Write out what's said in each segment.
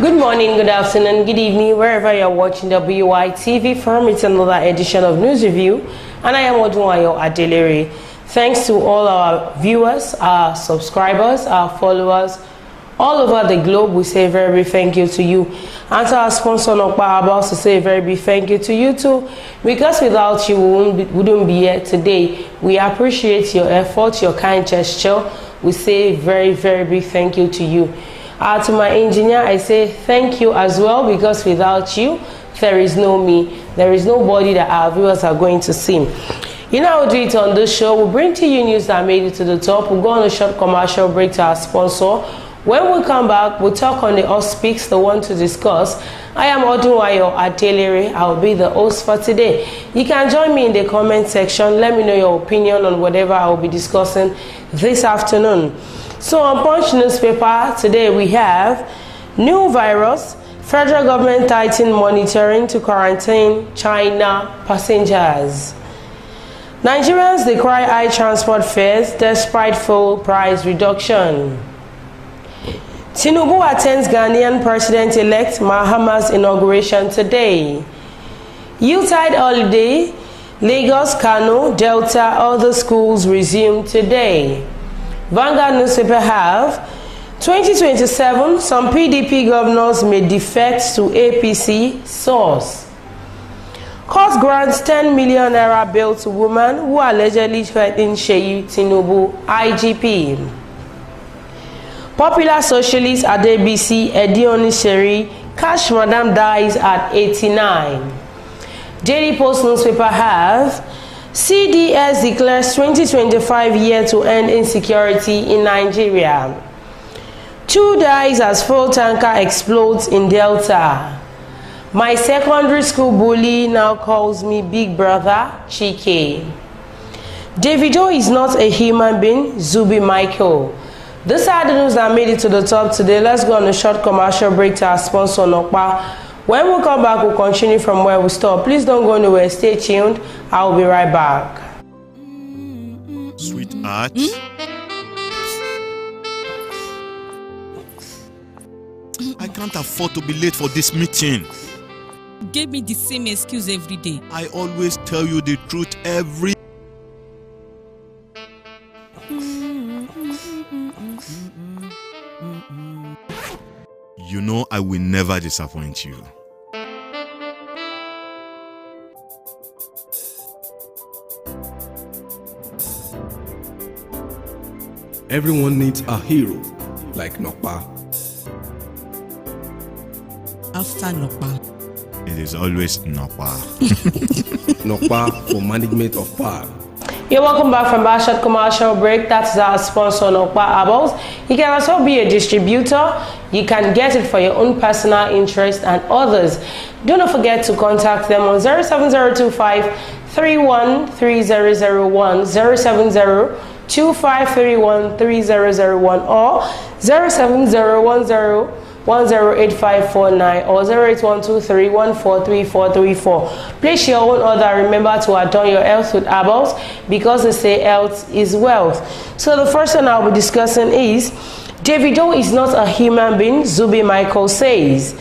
Good morning, good afternoon, good evening, wherever you're watching WY TV from. It's another edition of News Review, and I am Odunwayo Adelere. Thanks to all our viewers, our subscribers, our followers, all over the globe. We say a very big thank you to you. And to our sponsor, Nokpa, I also say a very big thank you to you too, because without you, we wouldn't be here today. We appreciate your effort, your kind gesture. We say a very, very big thank you to you. To my engineer, I say thank you as well, because without you, there is no me. There is nobody that our viewers are going to see. You know how we do it on this show. We'll bring to you news that made it to the top. We'll go on a short commercial break to our sponsor. When we come back, we'll talk on the Us Speaks, the one to discuss. I am Odunwayo Adelere. I'll be the host for today. You can join me in the comment section. Let me know your opinion on whatever I'll be discussing this afternoon. So on Punch newspaper, today we have new virus, federal government tightening monitoring to quarantine China passengers. Nigerians decry high transport fares despite fuel price reduction. Tinubu attends Ghanaian President-elect Mahama's inauguration today. Yuletide holiday, Lagos, Kano, Delta, other schools resume today. Vanguard newspaper have 2027, some PDP governors may defect to APC, source. Court grants 10 million naira bail to woman who allegedly threatened Sheyi Tinubu, IGP. Popular socialist Adebisi Edioniseri, cash madam dies at 89. Daily Post newspaper have CDS declares 2025 year to end insecurity in Nigeria. 2 dies as fuel tanker explodes in Delta. My secondary school bully now calls me Big Brother Chike. Davido is not a human being, Zubby Michael. These are the news that made it to the top today. Let's go on a short commercial break to our sponsor, Nokpa. When we come back, we'll continue from where we stop. Please don't go anywhere. Stay tuned. I'll be right back. Sweetheart. I can't afford to be late for this meeting. You gave me the same excuse every day. I always tell you the truth every. You know I will never disappoint you. Everyone needs a hero like Nokpa. After Nokpa, It is always Nokpa. Nokpa for management of power. You're welcome back from our short commercial break. That's our sponsor, Nokpa Abos. You can also be a distributor. You can get it for your own personal interest and others. Do not forget to contact them on 07025 313001, 07025313001, or 07010 108549 or 08123143434. Place your own order. Remember to adorn your health with herbals, because they say health is wealth. So the first one I'll be discussing is Davido is not a human being, Zubby Michael says.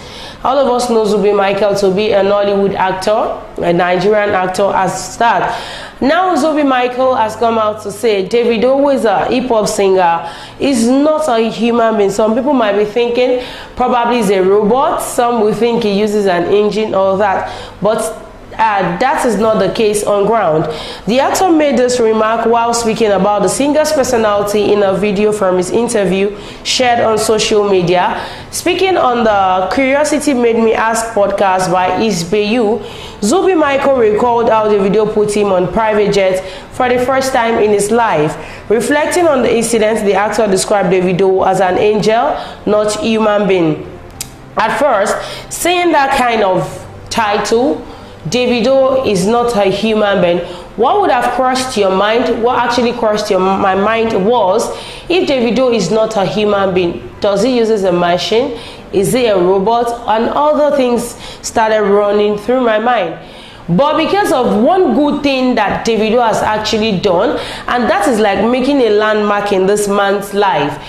All of us know Zubby Michael to be an Hollywood actor, a Nigerian actor as that. Now Zubby Michael has come out to say Davido, who is a hip-hop singer, is not a human being. Some people might be thinking probably he's a robot. Some will think he uses an engine or that. But that is not the case on ground. The actor made this remark while speaking about the singer's personality in a video from his interview shared on social media. Speaking on the Curiosity Made Me Ask podcast by Isbeyu, Zubby Michael recalled how the video put him on private jet for the first time in his life. Reflecting on the incident, the actor described Davido as an angel, not human being. At first, saying that kind of title, Davido is not a human being, what would have crossed your mind? What actually crossed my mind was, if Davido is not a human being, does he use a machine? Is he a robot? And other things started running through my mind. But because of one good thing that Davido has actually done, and that is like making a landmark in this man's life.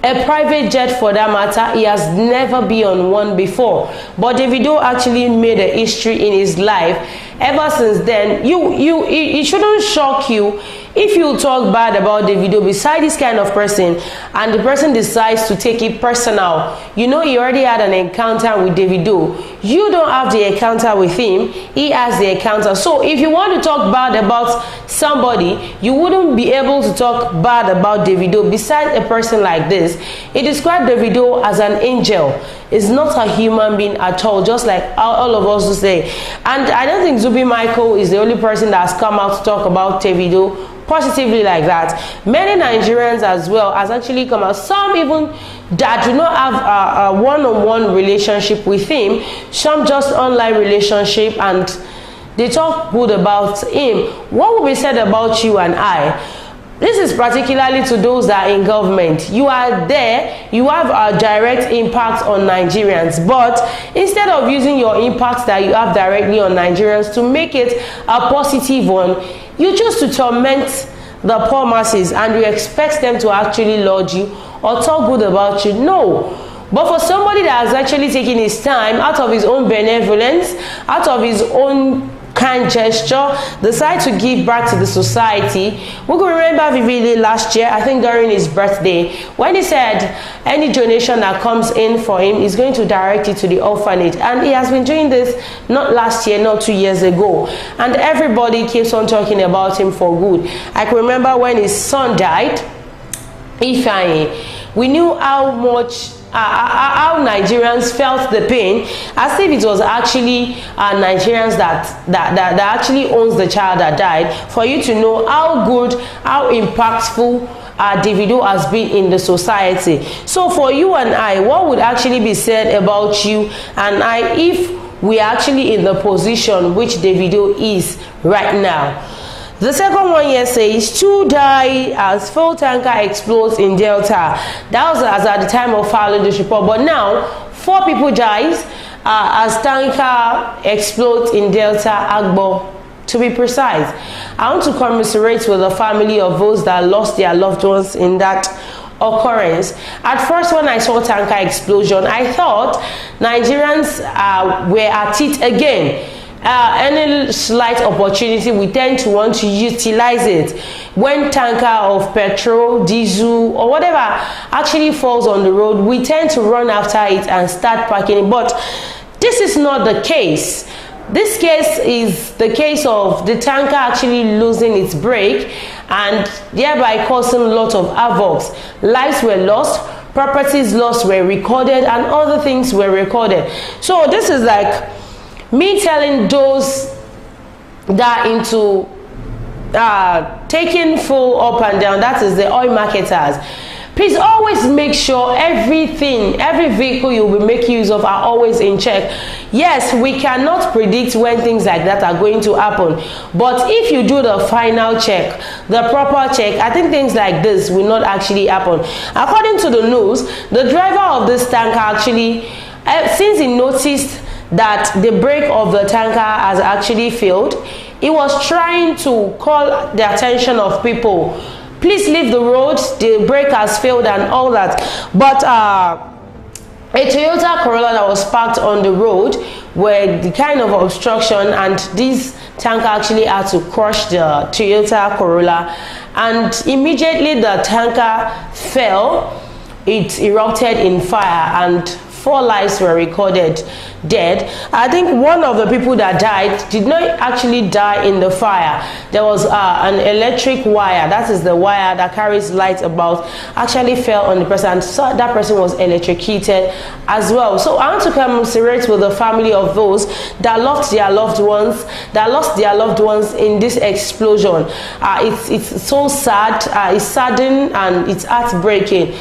a private jet for that matter. He has never been on one before, but Davido actually made a history in his life. Ever since then, it shouldn't shock you if you talk bad about Davido beside this kind of person, and the person decides to take it personal. You know, he already had an encounter with Davido. You don't have the encounter with him, he has the encounter. So if you want to talk bad about somebody, you wouldn't be able to talk bad about Davido beside a person like this. He described Davido as an angel. Is not a human being at all, just like all of us will say. And I don't think Zubby Michael is the only person that has come out to talk about Davido positively like that. Many Nigerians as well has actually come out. Some even that do not have a one-on-one relationship with him, some just online relationship, and they talk good about him. What will be said about you and I? This is particularly to those that are in government. You are there, you have a direct impact on Nigerians, but instead of using your impact that you have directly on Nigerians to make it a positive one, you choose to torment the poor masses and you expect them to actually laud you or talk good about you. No. But for somebody that has actually taken his time out of his own benevolence, out of his own kind gesture, decide to give back to the society. We can remember vividly last year, I think during his birthday, when he said any donation that comes in for him is going to direct it to the orphanage. And he has been doing this not last year, not 2 years ago, and everybody keeps on talking about him for good. I can remember when his son died, Ifeanyi, we knew how much how Nigerians felt the pain, as if it was actually Nigerians that actually owns the child that died, for you to know how good, how impactful Davido has been in the society. So for you and I, what would actually be said about you and I if we are actually in the position which Davido is right now? The second one here says 2 die as fuel tanker explodes in Delta. That was as at the time of filing this report, but now 4 people dies as tanker explodes in Delta Agbo, to be precise. I want to commiserate with the family of those that lost their loved ones in that occurrence. At first, when I saw tanker explosion, I thought Nigerians were at it again. Any slight opportunity, we tend to want to utilize it. When tanker of petrol, diesel, or whatever actually falls on the road, we tend to run after it and start packing it. But this is not the case. This case is the case of the tanker actually losing its brake and thereby causing a lot of havoc. Lives were lost, properties lost were recorded, and other things were recorded. So this is like me telling those that are into taking full up and down, that is the oil marketers, please always make sure every vehicle you will be making use of are always in check. Yes, we cannot predict when things like that are going to happen, but if you do the final check, the proper check, I think things like this will not actually happen. According to the news, the driver of this tanker actually, since he noticed that the brake of the tanker has actually failed, he was trying to call the attention of people. Please leave the road, the brake has failed and all that. But a Toyota Corolla that was parked on the road were the kind of obstruction, and this tanker actually had to crush the Toyota Corolla, and immediately the tanker fell. It erupted in fire and 4 lives were recorded dead. I think one of the people that died did not actually die in the fire. There was an electric wire, that is the wire that carries light about, actually fell on the person, and so that person was electrocuted as well. So I want to commiserate with the family of those that lost their loved ones, in this explosion. It's so sad, it's saddening and it's heartbreaking.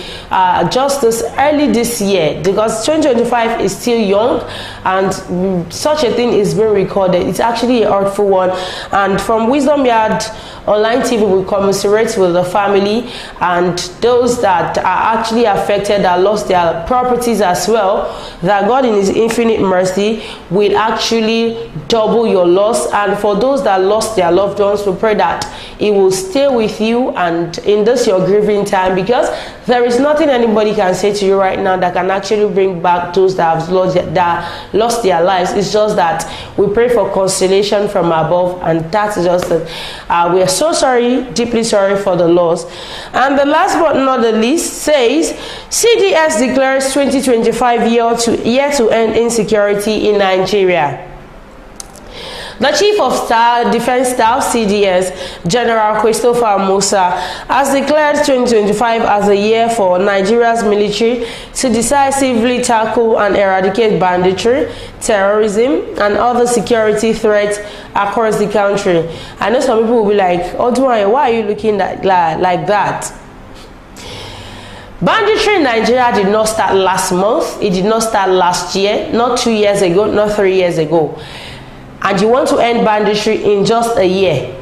Just this early this year, because 2025 is still young and such a thing is being recorded. It's actually a hurtful one, and from Wisdom Yard Online TV we commiserate with the family and those that are actually affected, that lost their properties as well, that God in his infinite mercy will actually double your loss. And for those that lost their loved ones, we pray that it will stay with you and in this your grieving time, because there is nothing anybody can say to you right now that can actually bring back those that have lost their lives. It's just that we pray for consolation from above, and that is just it. We are so sorry, deeply sorry for the loss. And the last but not the least says, CDS declares 2025 year to end insecurity in Nigeria. The Chief of Defense Staff, CDS, General Christopher Musa, has declared 2025 as a year for Nigeria's military to decisively tackle and eradicate banditry, terrorism, and other security threats across the country. I know some people will be like, Odunwayo, why are you looking like that? Banditry in Nigeria did not start last month. It did not start last year, not 2 years ago, not 3 years ago. And you want to end banditry in just a year.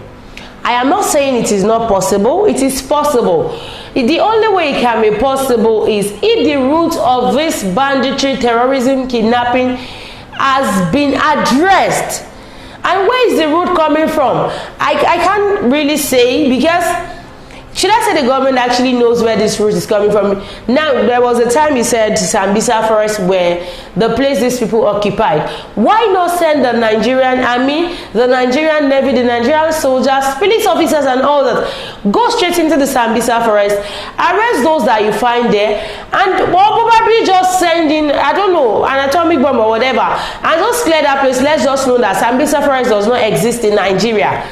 I am not saying it is not possible. It is possible. The only way it can be possible is if the root of this banditry, terrorism, kidnapping has been addressed. And where is the root coming from? I can't really say, because should I say the government actually knows where this root is coming from? Now, there was a time he said Sambisa Forest where the place these people occupied. Why not send the Nigerian army, the Nigerian navy, the Nigerian soldiers, police officers and all that? Go straight into the Sambisa Forest, arrest those that you find there, and probably just send in, I don't know, an atomic bomb or whatever, and just clear that place. Let's just know that Sambisa Forest does not exist in Nigeria.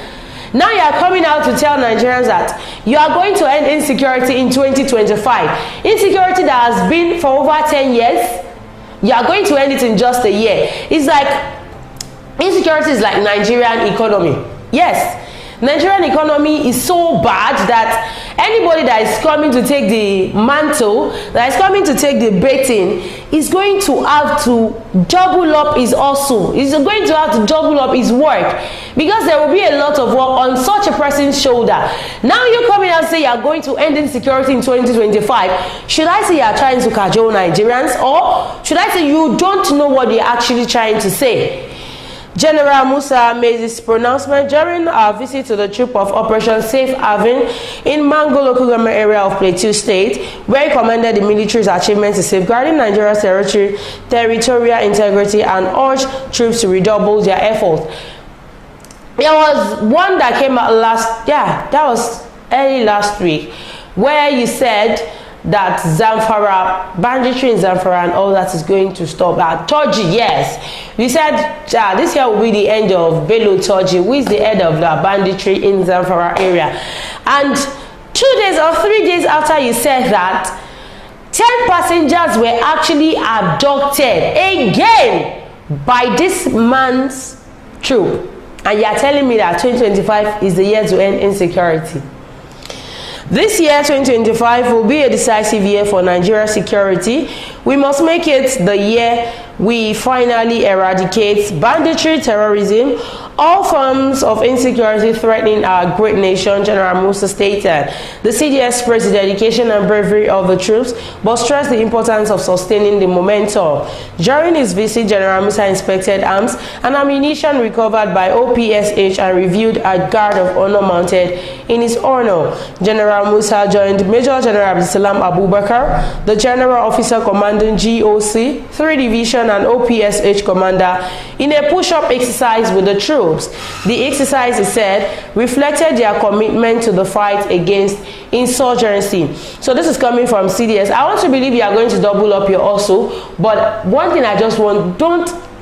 Now you are coming out to tell Nigerians that you are going to end insecurity in 2025. Insecurity that has been for over 10 years, you are going to end it in just a year. It's like, insecurity is like Nigerian economy. Yes, Nigerian economy is so bad that anybody that is coming to take the mantle, that is coming to take the baiting, is going to have to double up his hustle. He's going to have to double up his work, because there will be a lot of work on such a person's shoulder. Now you come in and say you are going to end insecurity in 2025. Should I say you are trying to cajole Nigerians, or should I say you don't know what you're actually trying to say? General Musa made this pronouncement during our visit to the troop of Operation Safe Haven in Mango local government area of Plateau State, where he commended the military's achievements in safeguarding Nigeria's territorial integrity and urged troops to redouble their efforts. There was one that came out that was early last week, where you said that Zamfara, banditry in Zamfara and all that is going to stop. Toji, yes. We said this year will be the end of Bello Toji, who is the head of the banditry in Zamfara area. And 2 days or 3 days after you said that, 10 passengers were actually abducted again by this man's troop. And you are telling me that 2025 is the year to end insecurity. This year, 2025, will be a decisive year for Nigeria's security. We must make it the year we finally eradicate banditry, terrorism, all forms of insecurity threatening our great nation, General Musa stated. The CDS praised the dedication and bravery of the troops, but stressed the importance of sustaining the momentum. During his visit, General Musa inspected arms and ammunition recovered by OPSH and reviewed a guard of honor mounted in his honor. General Musa joined Major General Abdulsalam Abubakar, the General Officer Commanding GOC, 3 Division and OPSH Commander, in a push-up exercise with the troops. The exercise, he said, reflected their commitment to the fight against insurgency. So this is coming from CDS. I want to believe you are going to double up your hustle, but one thing I just want,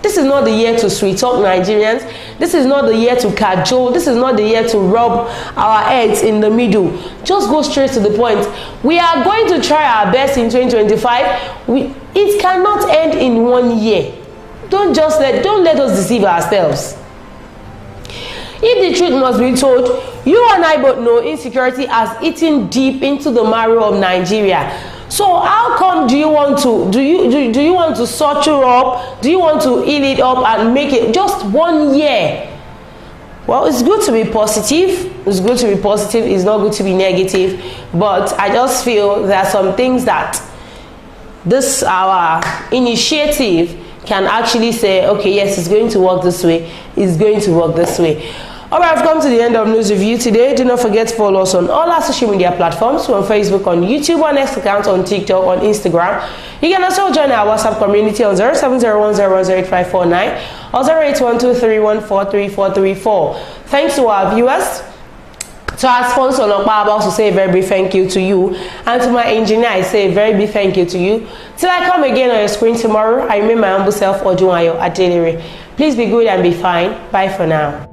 this is not the year to sweet talk Nigerians. This is not the year to cajole. This is not the year to rub our heads in the middle. Just go straight to the point. We are going to try our best in 2025. It cannot end in 1 year. Don't let us deceive ourselves. If the truth must be told, you and I both know insecurity has eaten deep into the marrow of Nigeria. So how come do you want to suture up? Do you want to heal it up and make it just 1 year? Well, it's good to be positive. It's good to be positive. It's not good to be negative. But I just feel there are some things that this our initiative can actually say, okay, yes, it's going to work this way. It's going to work this way. Alright, I've come to the end of News Review today. Do not forget to follow us on all our social media platforms. We're on Facebook, on YouTube, on X account, on TikTok, on Instagram. You can also join our WhatsApp community on 0701008549 or 0812314334. Thanks to our viewers. To our sponsor, I also say a very big thank you to you. And to my engineer, I say a very big thank you to you. Till I come again on your screen tomorrow, I remain my humble self, Odunayo Adelere. Please be good and be fine. Bye for now.